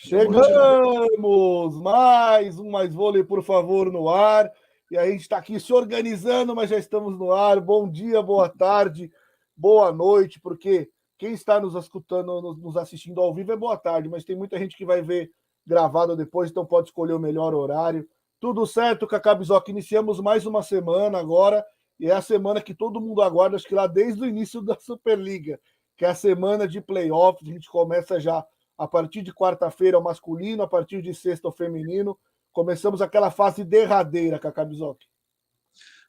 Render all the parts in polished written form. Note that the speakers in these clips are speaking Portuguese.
Chegamos! Mais um Mais Vôlei, por favor, no ar. E a gente está aqui se organizando, mas já estamos no ar. Bom dia, boa tarde, boa noite, porque quem está nos escutando, nos assistindo ao vivo é boa tarde, mas tem muita gente que vai ver gravado depois, então pode escolher o melhor horário. Tudo certo, Cacá Bizoc? Iniciamos mais uma semana agora, e é a semana que todo mundo aguarda, acho que lá desde o início da Superliga, que é a semana de playoffs. A gente começa já a partir de quarta-feira o masculino, a partir de sexta o feminino. Começamos aquela fase derradeira, Cacá Bizoc.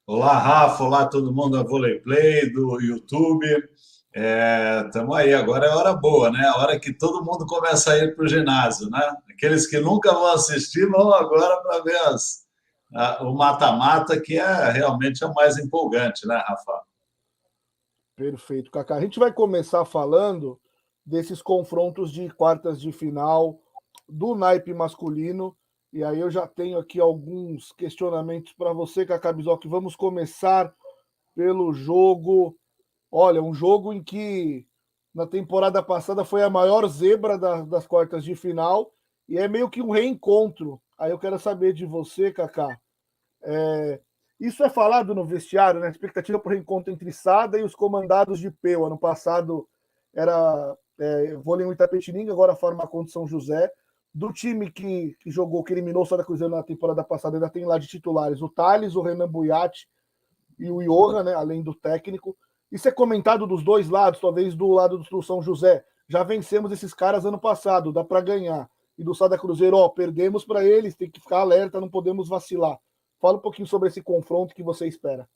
Olá, Rafa, olá todo mundo da Vôlei Play, do YouTube. Estamos aí, agora é hora boa, né? A hora que todo mundo começa a ir para o ginásio, né? Aqueles que nunca vão assistir vão agora para ver o mata-mata, que é realmente o mais empolgante, né, Rafa? Perfeito, Cacá. A gente vai começar falando desses confrontos de quartas de final do naipe masculino. E aí eu já tenho aqui alguns questionamentos para você, Cacá Bizoc. Vamos começar pelo jogo. Olha, um jogo em que na temporada passada foi a maior zebra das quartas de final e é meio que um reencontro. Aí eu quero saber de você, Cacá. Isso é falado no vestiário, né? Expectativa para o reencontro entre Sada e os comandados de Peu. Ano passado era vôlei no Itapetininga, agora Farmaconde São José. Do time que jogou, que eliminou o Sada Cruzeiro na temporada passada, ainda tem lá de titulares o Thales, o Renan Buiatti e o Johan, né? Além do técnico. Isso é comentado dos dois lados, talvez do lado do São José. Já vencemos esses caras ano passado, dá para ganhar. E do Sada Cruzeiro, perdemos para eles, tem que ficar alerta, não podemos vacilar. Fala um pouquinho sobre esse confronto que você espera.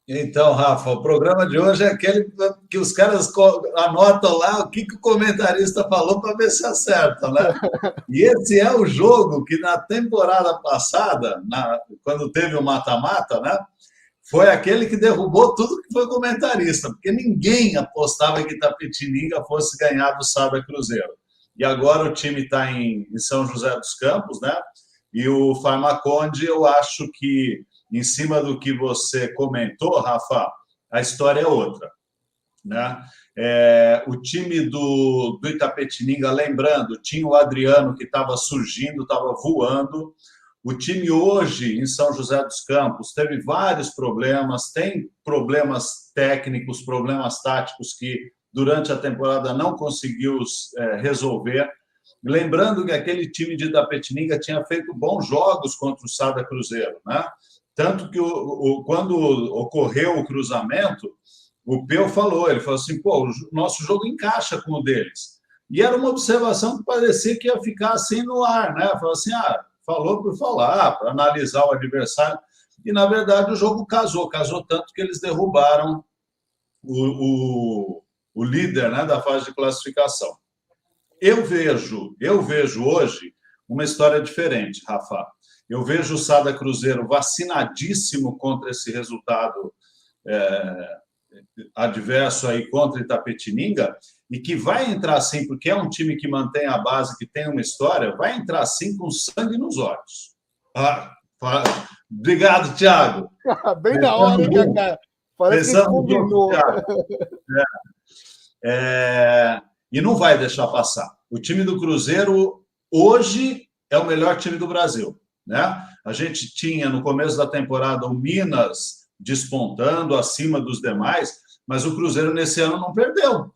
Então, Rafa, o programa de hoje é aquele que os caras anotam lá o que o comentarista falou para ver se acerta, né? E esse é o jogo que na temporada passada, quando teve o mata-mata, né? Foi aquele que derrubou tudo que foi comentarista, porque ninguém apostava que Itapetininga fosse ganhar do Sada Cruzeiro. E agora o time está em São José dos Campos, né? E o Farmaconde, eu acho que, em cima do que você comentou, Rafa, a história é outra, né? O time do Itapetininga, lembrando, tinha o Adriano que estava surgindo, estava voando. O time hoje, em São José dos Campos, teve vários problemas, tem problemas técnicos, problemas táticos que durante a temporada não conseguiu resolver. Lembrando que aquele time de Itapetininga tinha feito bons jogos contra o Sada Cruzeiro, né? Tanto que quando ocorreu o cruzamento, o Peu falou, ele falou assim, o nosso jogo encaixa com o deles. E era uma observação que parecia que ia ficar assim no ar, né? Falou assim, falou por falar, para analisar o adversário. E, na verdade, o jogo casou tanto que eles derrubaram o líder, né, da fase de classificação. Eu vejo hoje uma história diferente, Rafa. Eu vejo o Sada Cruzeiro vacinadíssimo contra esse resultado adverso aí contra Itapetininga e que vai entrar sim, porque é um time que mantém a base, que tem uma história, vai entrar sim com sangue nos olhos. Obrigado, Thiago. Bem na hora, hein, Cacá? Parece que combinou. E não vai deixar passar. O time do Cruzeiro hoje é o melhor time do Brasil, né? A gente tinha no começo da temporada o Minas despontando acima dos demais, mas o Cruzeiro nesse ano não perdeu,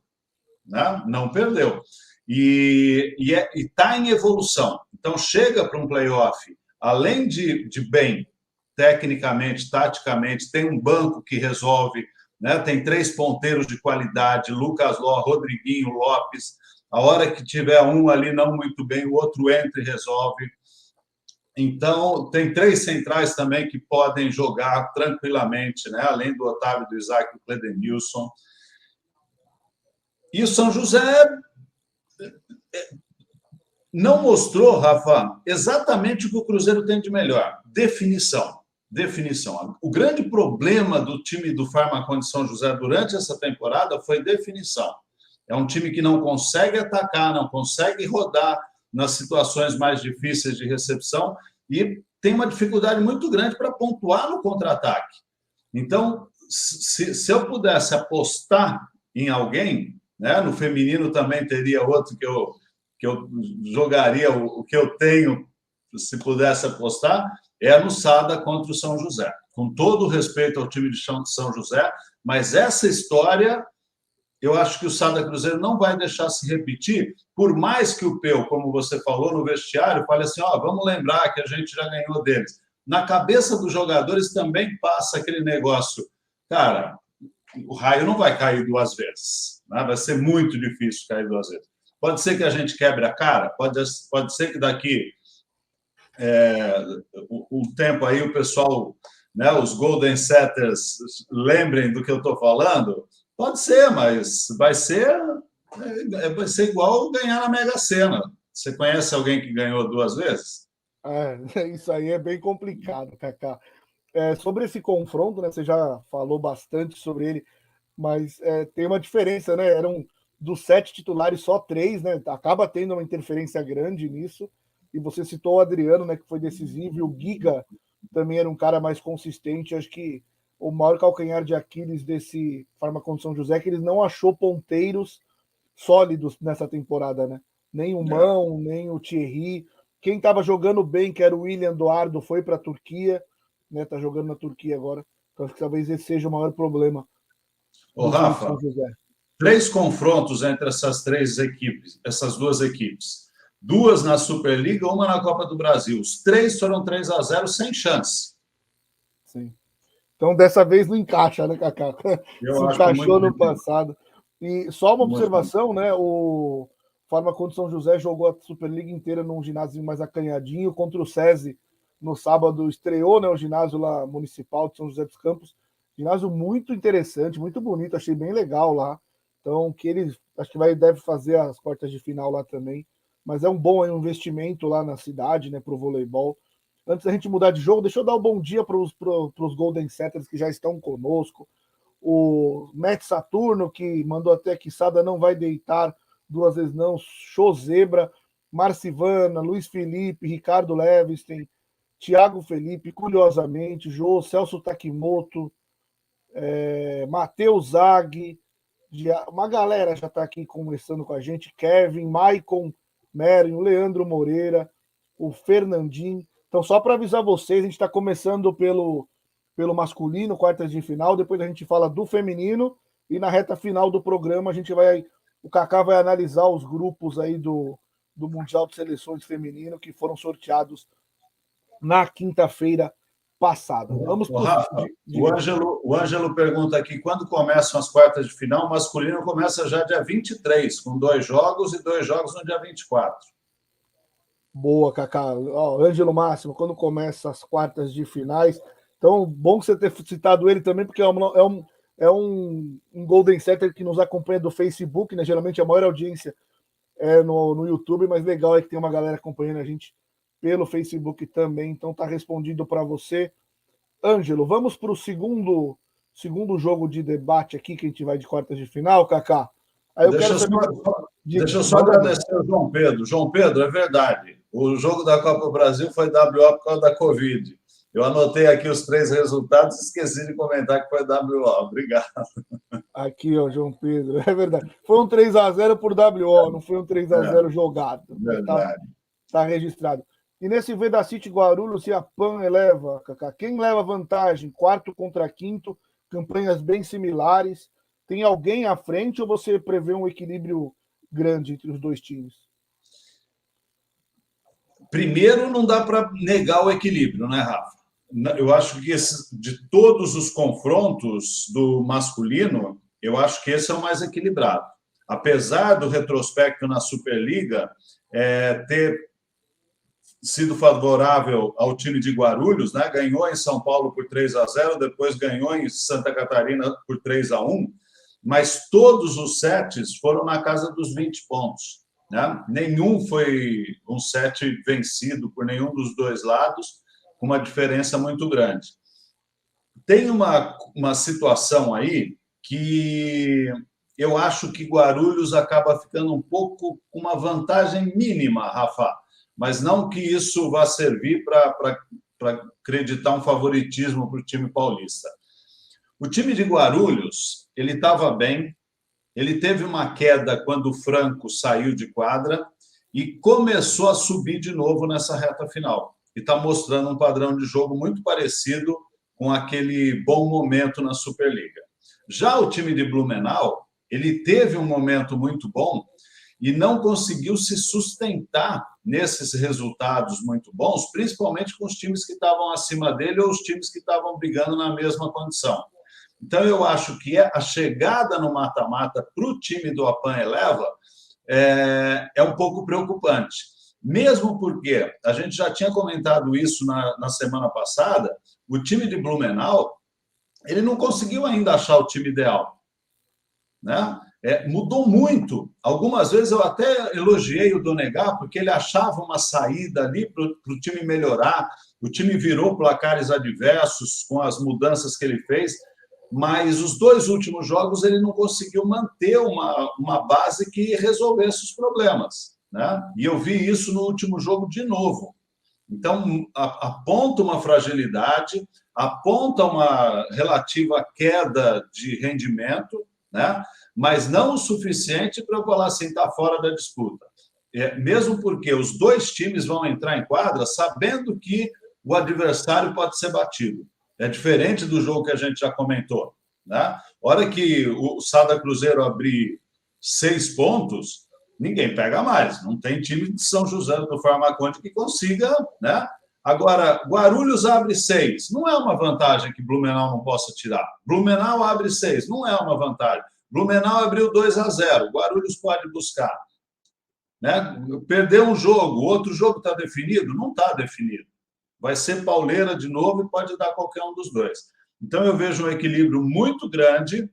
né? Não perdeu. E está em evolução. Então chega para um playoff, além de bem tecnicamente, taticamente, tem um banco que resolve, né? Tem 3 ponteiros de qualidade, Lucas Ló, Rodriguinho, Lopes. A hora que tiver um ali não muito bem, o outro entra e resolve. Então, tem 3 centrais também que podem jogar tranquilamente, né? Além do Otávio, do Isaac e do Cledenilson. E o São José não mostrou, Rafa, exatamente o que o Cruzeiro tem de melhor: definição. O grande problema do time do Farmaconde São José durante essa temporada foi definição. É um time que não consegue atacar, não consegue rodar nas situações mais difíceis de recepção e tem uma dificuldade muito grande para pontuar no contra-ataque. Então, se eu pudesse apostar em alguém, né, no feminino também teria outro que eu jogaria, o que eu tenho, se pudesse apostar, é no Sada contra o São José. Com todo o respeito ao time de São José, mas essa história, eu acho que o Sada Cruzeiro não vai deixar se repetir, por mais que o Peu, como você falou no vestiário, fale assim, vamos lembrar que a gente já ganhou deles. Na cabeça dos jogadores também passa aquele negócio, cara, o raio não vai cair 2 vezes, né? Vai ser muito difícil cair 2 vezes. Pode ser que a gente quebre a cara, pode ser que daqui um tempo aí o pessoal, né, os Golden Setters, lembrem do que eu estou falando. Pode ser, mas vai ser igual ganhar na Mega Sena. Você conhece alguém que ganhou 2 vezes? Isso aí é bem complicado, Kaká. Sobre esse confronto, né, você já falou bastante sobre ele, mas tem uma diferença, né? Eram dos 7 titulares só 3, né? Acaba tendo uma interferência grande nisso. E você citou o Adriano, né, que foi decisivo, e o Giga também era um cara mais consistente. Acho que o maior calcanhar de Aquiles desse Farmaconde São José é que ele não achou ponteiros sólidos nessa temporada, né? Nem o Mão, nem o Thierry. Quem estava jogando bem, que era o William Eduardo, foi para a Turquia, né? Tá jogando na Turquia agora. Então acho que talvez esse seja o maior problema. Ô, Rafa, 3 confrontos entre essas 3 equipes, essas 2 equipes. 2 na Superliga, 1 na Copa do Brasil. Os 3 foram 3-0 sem chance. Sim. Então, dessa vez não encaixa, né, Kaká? Se encaixou no passado. E só uma observação, né? O Farmaconde São José jogou a Superliga inteira num ginásio mais acanhadinho contra o SESI. No sábado estreou, né, o ginásio lá municipal de São José dos Campos. Ginásio muito interessante, muito bonito, achei bem legal lá. Então, que ele acho que deve fazer as quartas de final lá também. Mas é um bom investimento lá na cidade, né, para o voleibol. Antes da gente mudar de jogo, deixa eu dar um bom dia para os Golden Setters que já estão conosco. O Matt Saturno, que mandou até que Sada não vai deitar 2 vezes não. Show Zebra, Marcivana, Luiz Felipe, Ricardo Levenstein, Thiago Felipe, curiosamente, Jô, Celso Takimoto, Matheus Zag, uma galera já está aqui conversando com a gente, Kevin, Maicon Mério, Leandro Moreira, o Fernandinho. Então, só para avisar vocês, a gente está começando pelo masculino, quartas de final, depois a gente fala do feminino, e na reta final do programa o Kaká vai analisar os grupos aí do Mundial de Seleções Feminino que foram sorteados na quinta-feira passada. Vamos pro... Rafa, o Ângelo pergunta aqui, quando começam as quartas de final? O masculino começa já dia 23, com 2 jogos e 2 jogos no dia 24. Boa, Kaká. Ângelo Máximo, quando começa as quartas de finais. Então, bom você ter citado ele também, porque é um Golden Setter que nos acompanha do Facebook, né? Geralmente a maior audiência é no YouTube, mas legal é que tem uma galera acompanhando a gente pelo Facebook também. Então tá respondido para você. Ângelo, vamos para o segundo jogo de debate aqui, que a gente vai de quartas de final, Kaká. Aí Deixa eu só agradecer ao João Pedro. João Pedro, é verdade. O jogo da Copa do Brasil foi WO por causa da Covid. Eu anotei aqui os 3 resultados e esqueci de comentar que foi WO. Obrigado. Aqui, ó, João Pedro, é verdade. Foi um 3-0 por WO, não foi um 3-0 jogado. Verdade. Tá registrado. E nesse Vedacity Guarulhos, se a PAN eleva, Kaká, quem leva vantagem? 4 contra 5, campanhas bem similares. Tem alguém à frente ou você prevê um equilíbrio grande entre os 2 times? Primeiro, não dá para negar o equilíbrio, né, Rafa? Eu acho que de todos os confrontos do masculino, eu acho que esse é o mais equilibrado. Apesar do retrospecto na Superliga ter sido favorável ao time de Guarulhos, né? Ganhou em São Paulo por 3-0, depois ganhou em Santa Catarina por 3-1, mas todos os sets foram na casa dos 20 pontos. Né? Nenhum foi um set vencido por nenhum dos 2 lados, com uma diferença muito grande. Tem uma situação aí que eu acho que Guarulhos acaba ficando um pouco com uma vantagem mínima, Rafa, mas não que isso vá servir para acreditar um favoritismo para o time paulista. O time de Guarulhos, ele estava bem, ele teve uma queda quando o Franco saiu de quadra, e começou a subir de novo nessa reta final. E está mostrando um padrão de jogo muito parecido com aquele bom momento na Superliga. Já o time de Blumenau, ele teve um momento muito bom e não conseguiu se sustentar nesses resultados muito bons, principalmente com os times que estavam acima dele ou os times que estavam brigando na mesma condição. Então, eu acho que a chegada no mata-mata para o time do Apan Eleva é um pouco preocupante. Mesmo porque a gente já tinha comentado isso na semana passada, o time de Blumenau ele não conseguiu ainda achar o time ideal, né? Mudou muito. Algumas vezes eu até elogiei o Donegal, porque ele achava uma saída ali para o time melhorar. O time virou placares adversos com as mudanças que ele fez, mas os 2 últimos jogos ele não conseguiu manter uma base que resolvesse os problemas, né? E eu vi isso no último jogo de novo. Então, aponta uma fragilidade, aponta uma relativa queda de rendimento, né? Mas não o suficiente para eu falar assim, está fora da disputa. Mesmo porque os 2 times vão entrar em quadra sabendo que o adversário pode ser batido. É diferente do jogo que a gente já comentou, né? A hora que o Sada Cruzeiro abrir 6 pontos, ninguém pega mais. Não tem time de São José do Farmaconde que consiga, né? Agora, Guarulhos abre 6. Não é uma vantagem que Blumenau não possa tirar. Blumenau abre 6. Não é uma vantagem. Blumenau abriu 2-0. Guarulhos pode buscar, né? Perdeu um jogo, outro jogo está definido? Não está definido. Vai ser pauleira de novo e pode dar qualquer um dos 2. Então, eu vejo um equilíbrio muito grande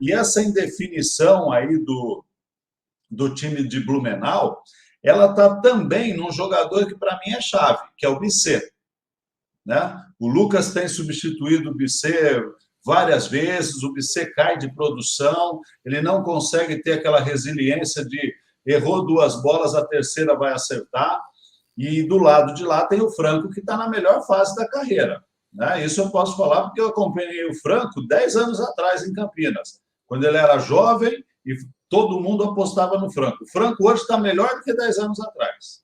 e essa indefinição aí do time de Blumenau, ela está também num jogador que, para mim, é chave, que é o Bissé, né? O Lucas tem substituído o Bissé várias vezes, o Bissé cai de produção, ele não consegue ter aquela resiliência de errou 2 bolas, a terceira vai acertar. E do lado de lá tem o Franco, que está na melhor fase da carreira, né? Isso eu posso falar porque eu acompanhei o Franco 10 anos atrás em Campinas, quando ele era jovem e todo mundo apostava no Franco. O Franco hoje está melhor do que 10 anos atrás.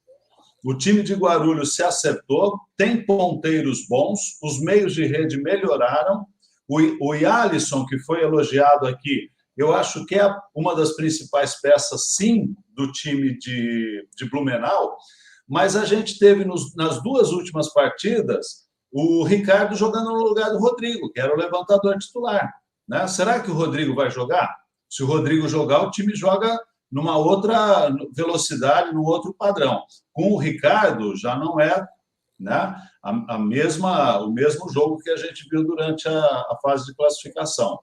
O time de Guarulhos se acertou, tem ponteiros bons, os meios de rede melhoraram. O Yalisson, que foi elogiado aqui, eu acho que é uma das principais peças, sim, do time de Blumenau. Mas a gente teve nas 2 últimas partidas o Ricardo jogando no lugar do Rodrigo, que era o levantador titular, né? Será que o Rodrigo vai jogar? Se o Rodrigo jogar, o time joga numa outra velocidade, num outro padrão. Com o Ricardo, já não é, né, o mesmo jogo que a gente viu durante a fase de classificação.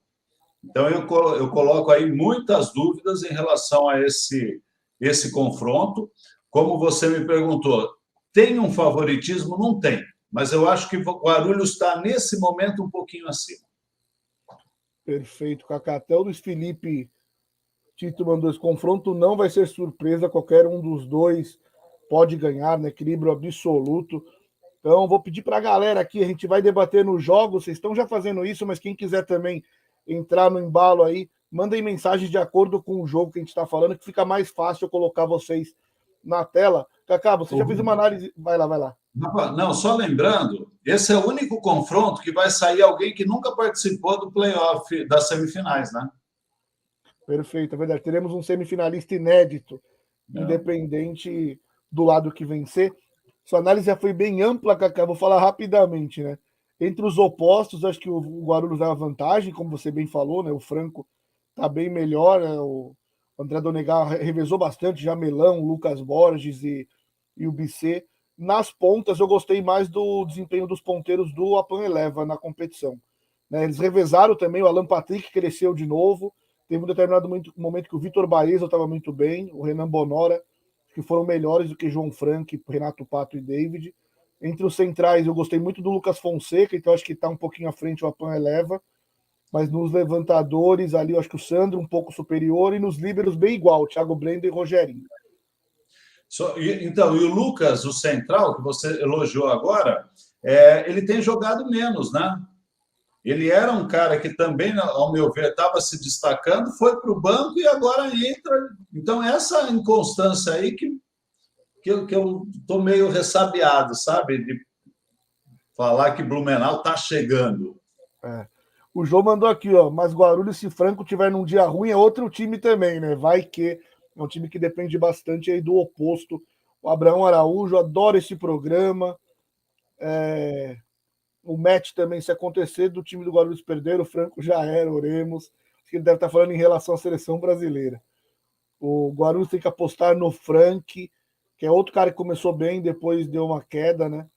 Então, eu coloco aí muitas dúvidas em relação a esse confronto. Como você me perguntou, tem um favoritismo? Não tem, mas eu acho que o Guarulhos está, nesse momento, um pouquinho acima. Perfeito, Cacá. Até o Luiz Felipe Tito mandou esse confronto, não vai ser surpresa, qualquer um dos 2 pode ganhar, né? Equilíbrio absoluto. Então, vou pedir para a galera aqui, a gente vai debater nos jogos, vocês estão já fazendo isso, mas quem quiser também entrar no embalo aí, mandem mensagens de acordo com o jogo que a gente está falando, que fica mais fácil eu colocar vocês na tela. Cacá, você já fez uma análise... Vai lá. Não, só lembrando, esse é o único confronto que vai sair alguém que nunca participou do playoff das semifinais, né? Perfeito, é verdade. Teremos um semifinalista inédito, independente do lado que vencer. Sua análise já foi bem ampla, Cacá. Vou falar rapidamente, né? Entre os opostos, acho que o Guarulhos dá vantagem, como você bem falou, né? O Franco está bem melhor, né? O André Donegal revezou bastante, Jamelão, o Lucas Borges e o Bissé. Nas pontas, eu gostei mais do desempenho dos ponteiros do Apan Eleva na competição, né? Eles revezaram também, o Alan Patrick cresceu de novo. Teve um determinado momento que o Vitor Baeza estava muito bem, o Renan Bonora, que foram melhores do que João Frank, Renato Pato e David. Entre os centrais, eu gostei muito do Lucas Fonseca, então acho que está um pouquinho à frente o Apan Eleva. Mas nos levantadores ali, eu acho que o Sandro um pouco superior, e nos líberos bem igual, Thiago Brenda e Rogerinho. Então, e o Lucas, o central, que você elogiou agora, ele tem jogado menos, né? Ele era um cara que também, ao meu ver, estava se destacando, foi para o banco e agora entra. Então, essa inconstância aí que eu estou meio ressabiado, sabe? De falar que Blumenau está chegando. É. O João mandou aqui, ó, mas Guarulhos, se Franco tiver num dia ruim, é outro time também, né? Vai que é um time que depende bastante aí do oposto. O Abraão Araújo, adora esse programa. O match também, se acontecer do time do Guarulhos perder, o Franco já era, oremos. Acho que ele deve estar falando em relação à seleção brasileira. O Guarulhos tem que apostar no Frank, que é outro cara que começou bem, depois deu uma queda, né?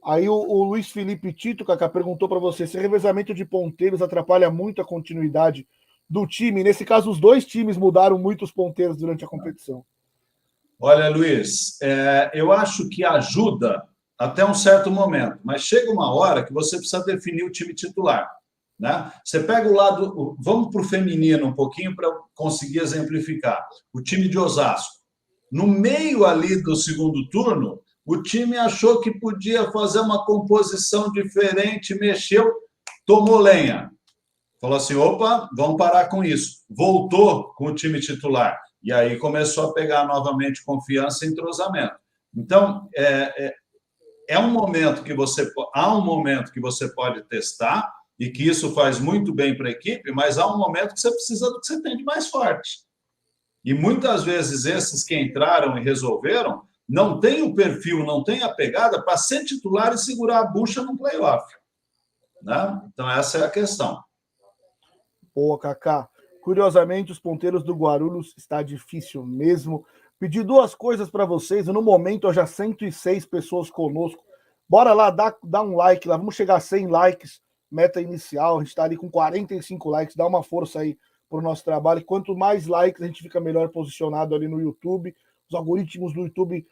Aí o Luiz Felipe Tito, Cacá, perguntou para você se revezamento de ponteiros atrapalha muito a continuidade do time. Nesse caso, os dois times mudaram muito os ponteiros durante a competição. Olha, Luiz, eu acho que ajuda até um certo momento, mas chega uma hora que você precisa definir o time titular. Né? Você pega o lado. Vamos para o feminino um pouquinho para conseguir exemplificar. O time de Osasco. No meio ali do segundo turno, o time achou que podia fazer uma composição diferente, mexeu, tomou lenha. Falou assim: opa, vamos parar com isso. Voltou com o time titular. E aí começou a pegar novamente confiança e entrosamento. Então, há um momento que você pode testar, e que isso faz muito bem para a equipe, mas há um momento que você precisa do que você tem de mais forte. E muitas vezes esses que entraram e resolveram não têm o perfil, não têm a pegada para ser titular e segurar a bucha no playoff. Né? Então, essa é a questão. Boa, Cacá. Curiosamente, os ponteiros do Guarulhos está difícil mesmo. Pedi duas coisas para vocês. No momento, já 106 pessoas conosco. Bora lá, dá um like lá. Vamos chegar a 100 likes, meta inicial. A gente está ali com 45 likes. Dá uma força aí para o nosso trabalho. E quanto mais likes, a gente fica melhor posicionado ali no YouTube. Os algoritmos do YouTube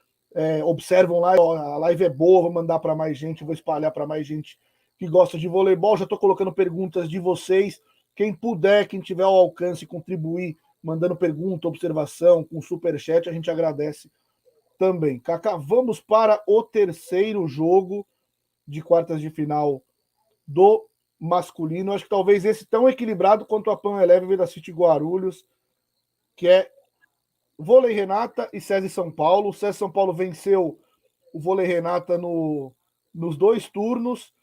observam lá. Ó, a live é boa, vou mandar para mais gente. Vou espalhar para mais gente que gosta de voleibol. Já estou colocando perguntas de vocês. Quem puder, quem tiver ao alcance, contribuir, mandando pergunta, observação, com superchat, a gente agradece também. Cacá, vamos para o terceiro jogo de quartas de final do masculino. Acho que talvez esse tão equilibrado quanto a Pan Eleven da City Guarulhos, que é Vôlei Renata e SESI São Paulo. O SESI São Paulo venceu o Vôlei Renata nos dois turnos,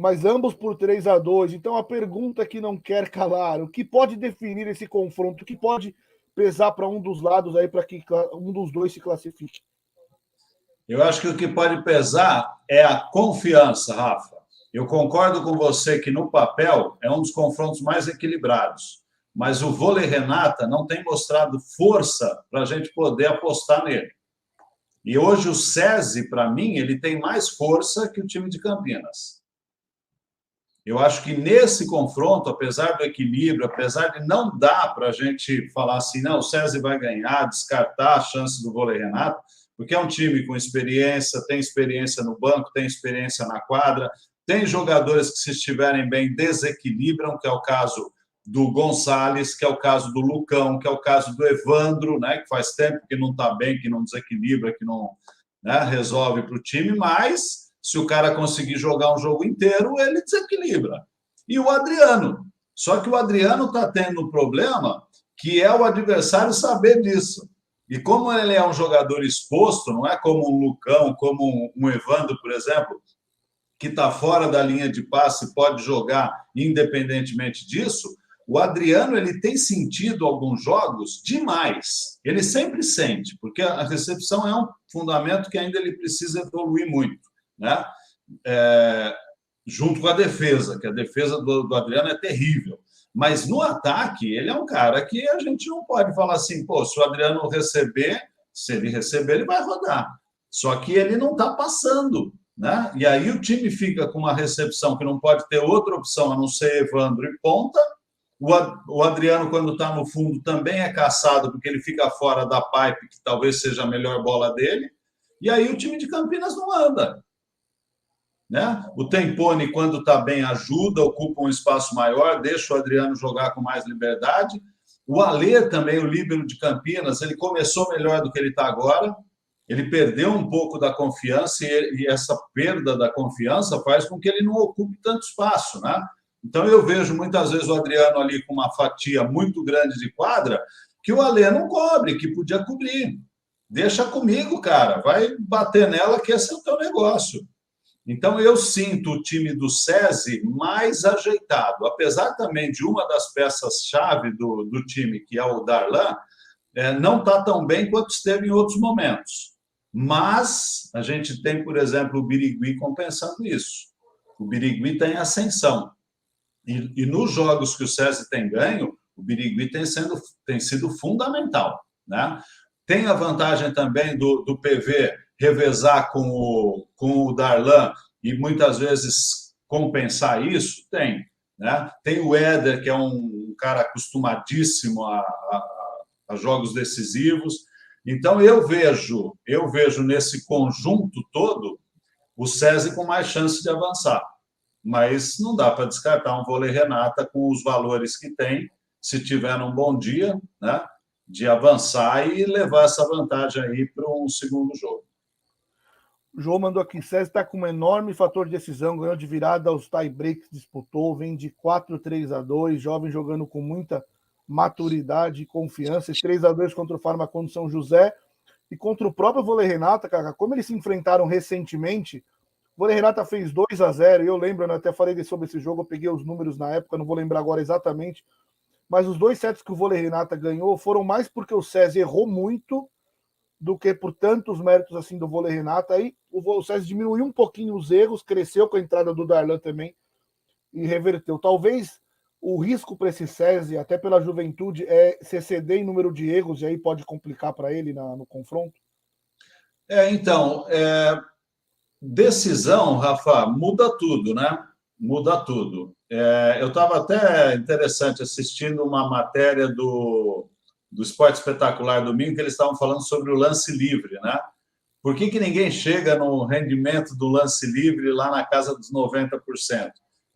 mas ambos por 3-2. Então, a pergunta que não quer calar: o que pode definir esse confronto? O que pode pesar para um dos lados aí para que um dos dois se classifique? Eu acho que o que pode pesar é a confiança, Rafa. Eu concordo com você que, no papel, é um dos confrontos mais equilibrados. Mas o Vôlei Renata não tem mostrado força para a gente poder apostar nele. E hoje o SESI, para mim, ele tem mais força que o time de Campinas. Eu acho que nesse confronto, apesar do equilíbrio, apesar de não dar para a gente falar assim, não, o SESI vai ganhar, descartar a chance do Vôlei Renata, porque é um time com experiência, tem experiência no banco, tem experiência na quadra, tem jogadores que, se estiverem bem, desequilibram, que é o caso do Gonçalves, que é o caso do Lucão, que é o caso do Evandro, né, que faz tempo que não está bem, que não desequilibra, que não, né, resolve para o time, mas se o cara conseguir jogar um jogo inteiro, ele desequilibra. E o Adriano. Só que o Adriano está tendo um problema que é o adversário saber disso. E como ele é um jogador exposto, não é como um Lucão, como um Evandro, por exemplo, que está fora da linha de passe, pode jogar independentemente disso, o Adriano ele tem sentido alguns jogos demais. Ele sempre sente, porque a recepção é um fundamento que ainda ele precisa evoluir muito. Né? Junto com a defesa, que a defesa do Adriano é terrível. Mas no ataque, ele é um cara que a gente não pode falar assim, pô, se o Adriano receber, se ele receber, ele vai rodar. Só que ele não está passando. Né? E aí o time fica com uma recepção que não pode ter outra opção a não ser Evandro e ponta. O Adriano, quando está no fundo, também é caçado, porque ele fica fora da pipe, que talvez seja a melhor bola dele. E aí o time de Campinas não anda. Né? O Tempone, quando está bem, ajuda, ocupa um espaço maior, deixa o Adriano jogar com mais liberdade. O Alê também, o líbero de Campinas, ele começou melhor do que ele está agora. Ele perdeu um pouco da confiança e essa perda da confiança faz com que ele não ocupe tanto espaço, né? Então, eu vejo muitas vezes o Adriano ali com uma fatia muito grande de quadra que o Alê não cobre, que podia cobrir. Deixa comigo, cara. Vai bater nela que esse é o teu negócio. Então, eu sinto o time do SESI mais ajeitado. Apesar também de uma das peças-chave do time, que é o Darlan, não está tão bem quanto esteve em outros momentos. Mas a gente tem, por exemplo, o Birigui compensando isso. O Birigui está em ascensão. E nos jogos que o SESI tem ganho, o Birigui tem sido fundamental, né? Tem a vantagem também do PV revezar com o Darlan e muitas vezes compensar isso? Tem, né? Tem o Éder, que é um cara acostumadíssimo a jogos decisivos. Então, eu vejo nesse conjunto todo o SESI com mais chance de avançar. Mas não dá para descartar um vôlei Renata com os valores que tem, se tiver um bom dia, né, de avançar e levar essa vantagem aí para um segundo jogo. O João mandou aqui, SESI está com um enorme fator de decisão, ganhou de virada aos tie-breaks, disputou, vem de 4-3-2, jovem jogando com muita maturidade e confiança, 3-2 contra o Farmacondo São José e contra o próprio vôlei Renata, cara, como eles se enfrentaram recentemente, o vôlei Renata fez 2-0, e eu lembro, eu até falei sobre esse jogo, eu peguei os números na época, não vou lembrar agora exatamente, mas os 2 sets que o vôlei Renata ganhou foram mais porque o SESI errou muito do que por tantos méritos assim do vôlei Renata. Aí o SESI diminuiu um pouquinho os erros, cresceu com a entrada do Darlan também e reverteu. Talvez o risco para esse SESI, até pela juventude, é se exceder em número de erros, e aí pode complicar para ele no confronto? Então, decisão, Rafa, muda tudo, né? Muda tudo. Eu estava até interessante assistindo uma matéria do Esporte Espetacular domingo, que eles estavam falando sobre o lance livre, né? Por que ninguém chega no rendimento do lance livre lá na casa dos 90%?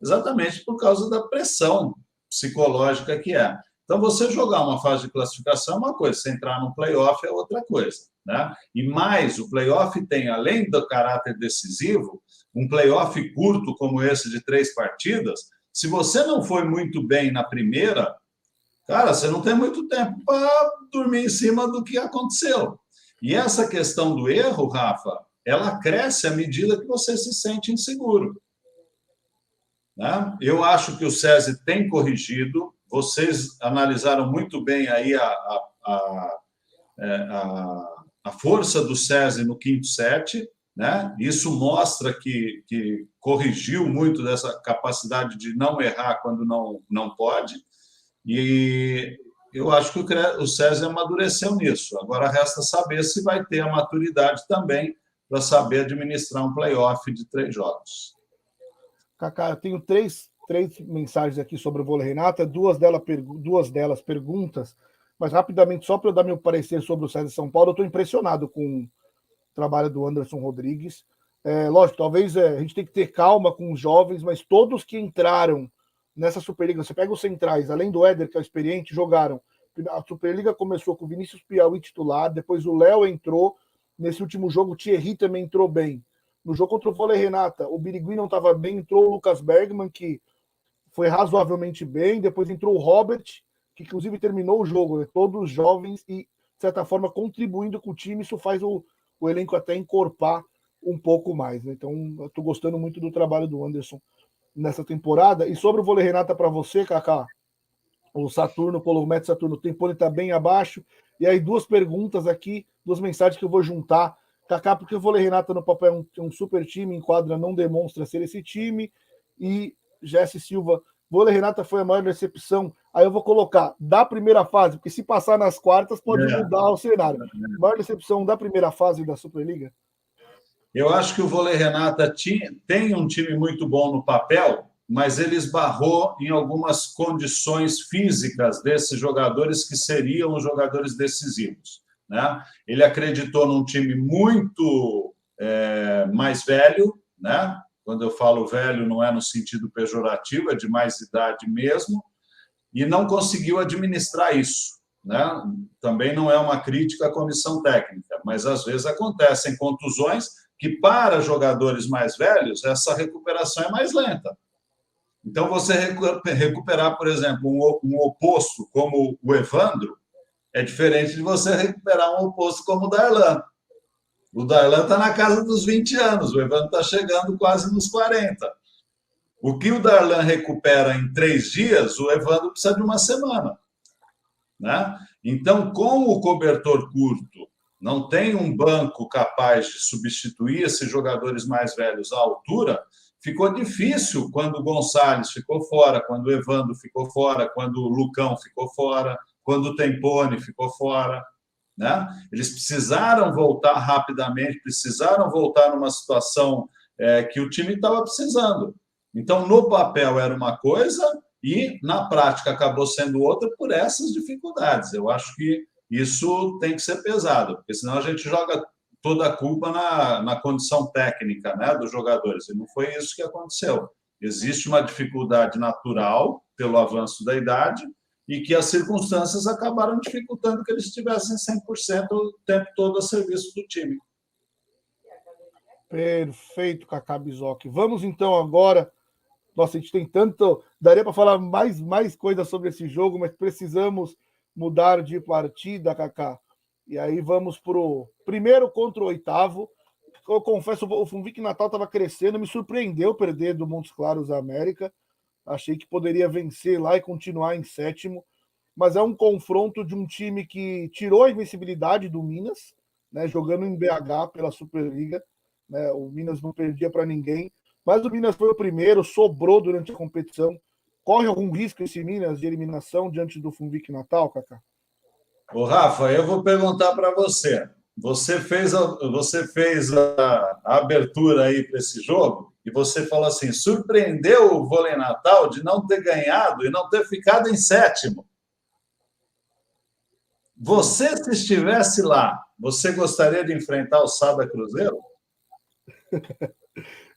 Exatamente por causa da pressão psicológica que é. Então, você jogar uma fase de classificação é uma coisa, você entrar no playoff é outra coisa, né? E mais, o playoff tem, além do caráter decisivo, um playoff curto como esse de 3 partidas, se você não foi muito bem na primeira, cara, você não tem muito tempo para dormir em cima do que aconteceu. E essa questão do erro, Rafa, ela cresce à medida que você se sente inseguro, né? Eu acho que o SESI tem corrigido, vocês analisaram muito bem aí a força do SESI no quinto set, né? Isso mostra que corrigiu muito dessa capacidade de não errar quando não pode, e eu acho que o SESI amadureceu nisso. Agora resta saber se vai ter a maturidade também para saber administrar um playoff de 3 jogos. Cacá, eu tenho três mensagens aqui sobre o vôlei Renata, duas delas perguntas, mas rapidamente, só para eu dar meu parecer sobre o SESI São Paulo, eu estou impressionado com o trabalho do Anderson Rodrigues. Lógico, talvez a gente tem que ter calma com os jovens, mas todos que entraram nessa Superliga, você pega os centrais, além do Éder, que é o experiente, jogaram. A Superliga começou com o Vinícius Piauí titular, depois o Léo entrou, nesse último jogo o Thierry também entrou bem. No jogo contra o vôlei Renata, o Birigui não estava bem, entrou o Lucas Bergman, que foi razoavelmente bem, depois entrou o Robert, que inclusive terminou o jogo, né? Todos jovens e, de certa forma, contribuindo com o time, isso faz o elenco até encorpar um pouco mais, né? Então, eu estou gostando muito do trabalho do Anderson nessa temporada. E sobre o vôlei Renata para você, Kaká, o Saturno, o Polomet Saturno, o Tempone está bem abaixo, e aí 2 perguntas aqui, 2 mensagens que eu vou juntar. Kaká, porque o vôlei Renata no papel é um super time, em quadra não demonstra ser esse time, e Jesse Silva, vôlei Renata foi a maior decepção. Aí eu vou colocar da primeira fase, porque se passar nas quartas pode mudar o cenário. Maior decepção da primeira fase da Superliga? Eu acho que o vôlei Renata tem um time muito bom no papel, mas ele esbarrou em algumas condições físicas desses jogadores que seriam os jogadores decisivos, né? Ele acreditou num time muito mais velho, né? Quando eu falo velho, não é no sentido pejorativo, é de mais idade mesmo, e não conseguiu administrar isso. né? Também não é uma crítica à comissão técnica, mas às vezes acontecem contusões que, para jogadores mais velhos, essa recuperação é mais lenta. Então, você recuperar, por exemplo, um oposto como o Evandro, é diferente de você recuperar um oposto como o Darlan. O Darlan está na casa dos 20 anos, o Evandro está chegando quase nos 40. O que o Darlan recupera em 3 dias, o Evandro precisa de uma semana. Né? Então, como o cobertor curto não tem um banco capaz de substituir esses jogadores mais velhos à altura, ficou difícil quando o Gonçalves ficou fora, quando o Evandro ficou fora, quando o Lucão ficou fora, quando o Tempone ficou fora. Né? Eles precisaram voltar rapidamente, precisaram voltar numa situação que o time estava precisando. Então, no papel era uma coisa e na prática acabou sendo outra por essas dificuldades. Eu acho que isso tem que ser pesado, porque senão a gente joga toda a culpa na condição técnica, né, dos jogadores, e não foi isso que aconteceu. Existe uma dificuldade natural pelo avanço da idade e que as circunstâncias acabaram dificultando que eles estivessem 100% o tempo todo a serviço do time. Perfeito, Cacá Bizoc. Vamos então agora. Nossa, a gente tem tanto. Daria para falar mais coisas sobre esse jogo, mas precisamos mudar de partida, Cacá. E aí vamos para o primeiro contra o oitavo. Eu confesso, o Funvic Natal estava crescendo, me surpreendeu perder do Montes Claros da América. Achei que poderia vencer lá e continuar em sétimo. Mas é um confronto de um time que tirou a invencibilidade do Minas, né, jogando em BH pela Superliga. Né, o Minas não perdia para ninguém. Mas o Minas foi o primeiro, sobrou durante a competição. Corre algum risco esse Minas de eliminação diante do Funvic Natal, Cacá? Ô, Rafa, eu vou perguntar para você. Você fez a abertura aí para esse jogo e você falou assim: surpreendeu o Vôlei Natal de não ter ganhado e não ter ficado em sétimo. Você, se estivesse lá, você gostaria de enfrentar o Sada Cruzeiro?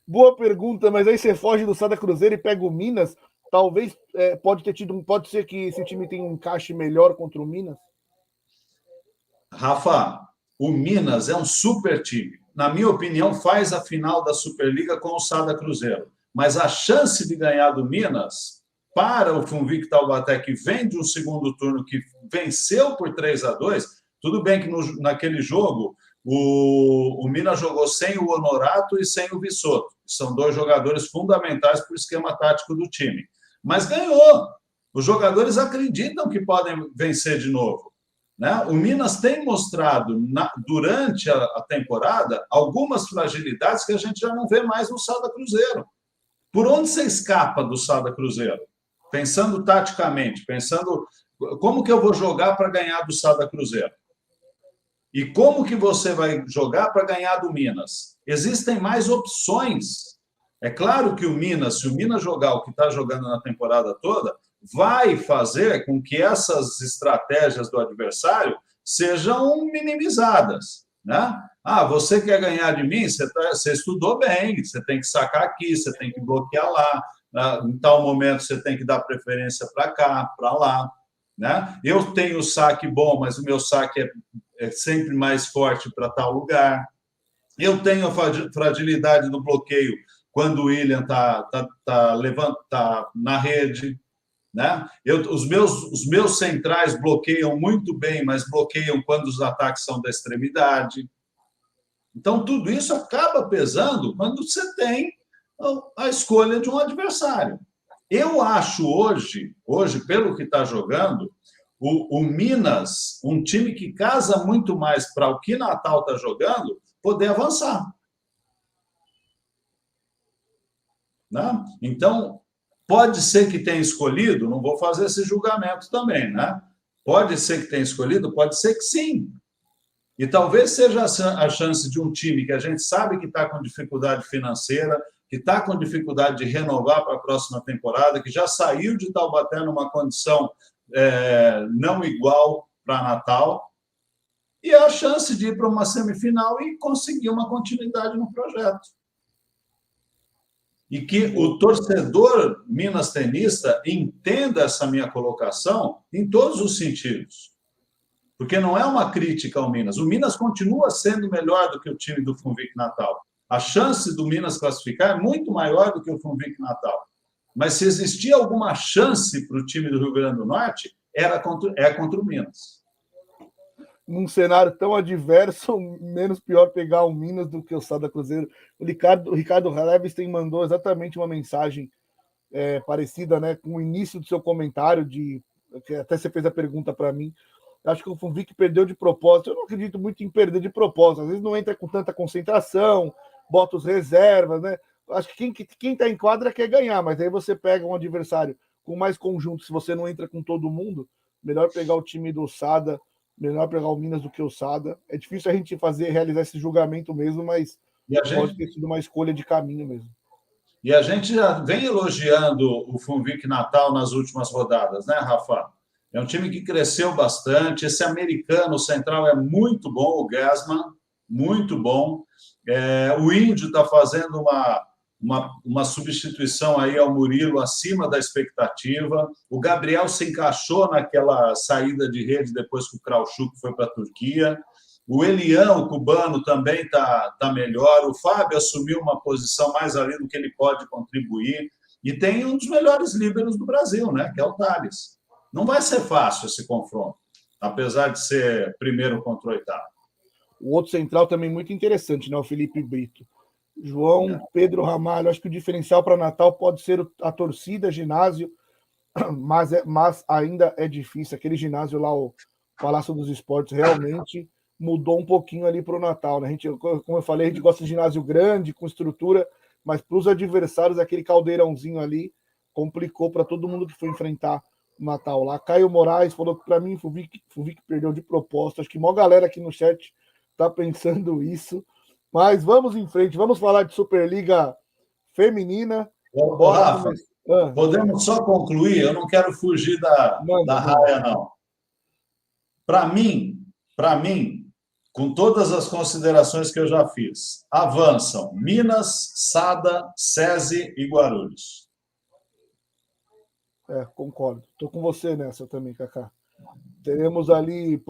Boa pergunta, mas aí você foge do Sada Cruzeiro e pega o Minas. Talvez pode ser que esse time tenha um encaixe melhor contra o Minas. Rafa, o Minas é um super time. Na minha opinião, faz a final da Superliga com o Sada Cruzeiro. Mas a chance de ganhar do Minas, para o Funvic Taubaté, que vem de um segundo turno que venceu por 3-2, tudo bem que naquele jogo o Minas jogou sem o Honorato e sem o Vissoto. São 2 jogadores fundamentais para o esquema tático do time. Mas ganhou. Os jogadores acreditam que podem vencer de novo. Né? O Minas tem mostrado, durante a temporada, algumas fragilidades que a gente já não vê mais no Sada Cruzeiro. Por onde você escapa do Sada Cruzeiro? Pensando taticamente, pensando como que eu vou jogar para ganhar do Sada Cruzeiro? E como que você vai jogar para ganhar do Minas? Existem mais opções. É claro que o Minas, se o Minas jogar o que está jogando na temporada toda, vai fazer com que essas estratégias do adversário sejam minimizadas. Né? Ah, você quer ganhar de mim? Você estudou bem, você tem que sacar aqui, você tem que bloquear lá, em tal momento você tem que dar preferência para cá, para lá. Né? Eu tenho saque bom, mas o meu saque é sempre mais forte para tal lugar. Eu tenho a fragilidade do bloqueio quando o William está na rede. Né? Os meus centrais bloqueiam muito bem, mas bloqueiam quando os ataques são da extremidade. Então, tudo isso acaba pesando quando você tem a escolha de um adversário. Eu acho hoje pelo que está jogando, o Minas, um time que casa muito mais para o que Natal está jogando, poder avançar. Né? Então, pode ser que tenha escolhido, não vou fazer esse julgamento também, né? Pode ser que tenha escolhido, pode ser que sim. E talvez seja a chance de um time que a gente sabe que está com dificuldade financeira, que está com dificuldade de renovar para a próxima temporada, que já saiu de Taubaté numa condição não igual para Natal, e a chance de ir para uma semifinal e conseguir uma continuidade no projeto. E que o torcedor minas tenista entenda essa minha colocação em todos os sentidos. porque não é uma crítica ao Minas. O Minas continua sendo melhor do que o time do Funvic Natal. A chance do Minas classificar é muito maior do que o Funvic Natal. Mas se existia alguma chance para o time do Rio Grande do Norte, é contra o Minas. Num cenário tão adverso, menos pior pegar o Minas do que o Sada Cruzeiro. O Ricardo Leves mandou exatamente uma mensagem parecida, né, com o início do seu comentário, que até você fez a pergunta para mim. Acho que o Funvic perdeu de propósito. Eu não acredito muito em perder de propósito. Às vezes não entra com tanta concentração, bota os reservas, né? Acho que quem está em quadra quer ganhar, mas aí você pega um adversário com mais conjunto, se você não entra com todo mundo, melhor pegar o time do Sada, melhor pegar o Minas do que o Sada. É difícil a gente realizar esse julgamento mesmo, mas pode ter sido uma escolha de caminho mesmo. E a gente já vem elogiando o Funvic Natal nas últimas rodadas, né, Rafa? É um time que cresceu bastante. Esse americano central é muito bom, o Gassman, muito bom. O Índio está fazendo uma substituição aí ao Murilo acima da expectativa. O Gabriel se encaixou naquela saída de rede depois que o Krauschuk foi para a Turquia. O Elião, o cubano, também está melhor. O Fábio assumiu uma posição mais ali do que ele pode contribuir. E tem um dos melhores líberos do Brasil, né? Que é o Thales. Não vai ser fácil esse confronto, apesar de ser primeiro contra o oitavo. O outro central também muito interessante, né? O Felipe Brito. João Pedro Ramalho, acho que o diferencial para Natal pode ser a torcida, ginásio, mas ainda é difícil. Aquele ginásio lá, o Palácio dos Esportes, realmente mudou um pouquinho ali para o Natal, né? Como eu falei, a gente gosta de ginásio grande, com estrutura, mas para os adversários, aquele caldeirãozinho ali complicou para todo mundo que foi enfrentar o Natal lá. Caio Moraes falou que para mim o Funvic perdeu de propósito. Acho que a maior galera aqui no chat está pensando isso. Mas vamos em frente, vamos falar de Superliga Feminina. Rafa, podemos só concluir? Eu não quero fugir da raia, não. Para mim, com todas as considerações que eu já fiz, avançam Minas, Sada, SESI e Guarulhos. Concordo. Estou com você nessa também, Kaká. Teremos ali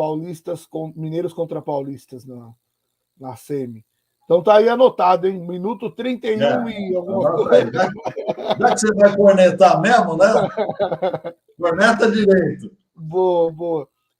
mineiros contra paulistas na semi. Então tá aí anotado, hein? Minuto 31 e alguma coisa. Já que você vai cornetar mesmo, né? Corneta direito. Boa.